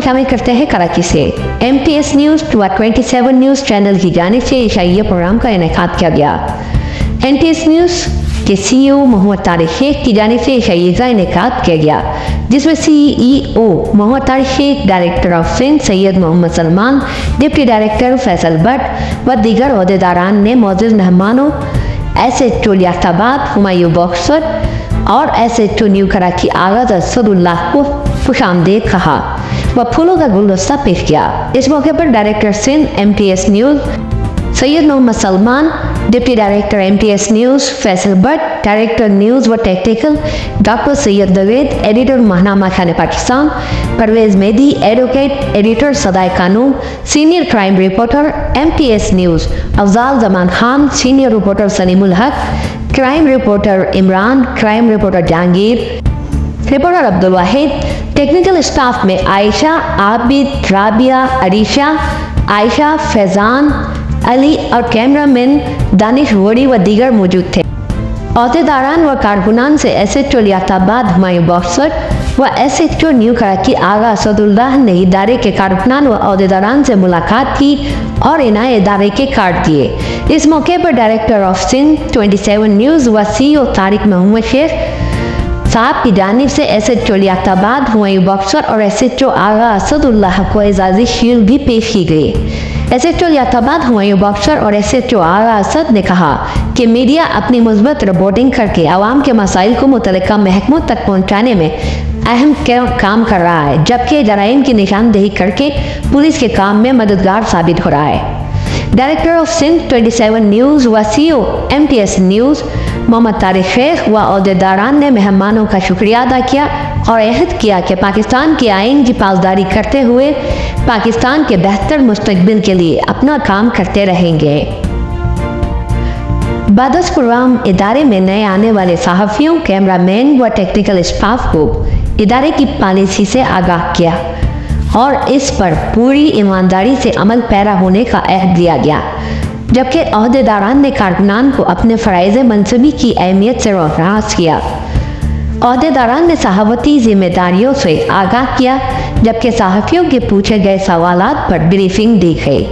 शामिल करते हैं कराची से। MTS न्यूज़ 27 न्यूज़ चैनल की जानिब से इशाइया प्रोग्राम का इनेकाद किया गया। NTS न्यूज़ के CEO मोहम्मद तारिक शेख की जानिब से इशाइये का इनेकाद किया गया, जिसमें CEO Mohammad Tariq Sheikh, director of Sindh Syed Mohammad Salman, deputy director Faisal Bhatt व दीगर अहदेदारान ने मौजूद मेहमानों SHO लियाकताबाद हुमायूं बॉक्सर और SHO न्यू कराची आगा असदुल्लाह को खुशामदीद कहा व फूलों का गुलदस्ता पेश किया। इस मौके पर director Sindh MTS news Syed Mohammad Salman, deputy director MTS news Faisal Bhatt, director news व technical doctor Syed Daved, editor महानामा Khan Pakistan, Parvez Mehdi, advocate editor Sadae Qanoon, senior crime reporter MTS news Afzal Zaman Khan, senior reporter Saleemul Haq, crime reporter Imran, crime reporter Jahangir, reporter Abdul Wahid, technical staff में आयशा, आबिद, राबिया, अरीशा, आयशा, फैजान, अली और कैमरामैन दानिश वोड़ी व दीगर मौजूद थे। अहदेदारान व कारकुनान से SHO लियाकताबाद हुमायूं बॉक्सर व SHO न्यू कराची आगा असदुल्लाह ने इदारे के कारकुनान व अहदेदारान से मुलाकात की और इन्हें इदारे के कार्ड दिए। इस मौके पर डायरेक्टर ऑफ सिंध 27 न्यूज़ व CEO तारिक मोहम्मद शेख साहब की जानिब से SHO लियाकताबाद हुमायूं बॉक्सर और SHO आगा असदुल्लाह को एजाज़ी शील्ड भी पेश की गई। SHO लियाकताबाद हुमायूं बॉक्सर और SHO आगा असद ने कहा कि मीडिया अपनी मुस्बत रिपोर्टिंग करके आवाम के मसाइल को मुतल्लिका महकमों तक पहुँचाने में अहम काम कर रहा है, जबकि जराइम की निशानदेही करके पुलिस के काम में मददगार साबित हो रहा है। डायरेक्टर ऑफ सिंध 27 न्यूज़ व CEO MTS news Mohammad Tariq Sheikh व अहदेदारान ने मेहमानों का शुक्रिया अदा किया और अहद किया कि पाकिस्तान के आइन की पासदारी करते हुए पाकिस्तान के बेहतर मुस्तकबिल के लिए अपना काम करते रहेंगे। बादस प्रोग्राम इदारे में नए आने वाले सहाफ़ियों, कैमरामैन व टेक्निकल स्टाफ को इदारे की पॉलिसी से आगाह किया और इस पर पूरी ईमानदारी से अमल पैरा होने का अहद दिया गया, जबकि अहदेदारान ने कारकुनान को अपने फ़राइज़ मनसबी की अहमियत से रोशनास किया। अहदेदारान ने सहावती जिम्मेदारियों से आगाह किया, जबकि सहाफ़ियों के पूछे गए सवालात पर ब्रीफिंग दी गई।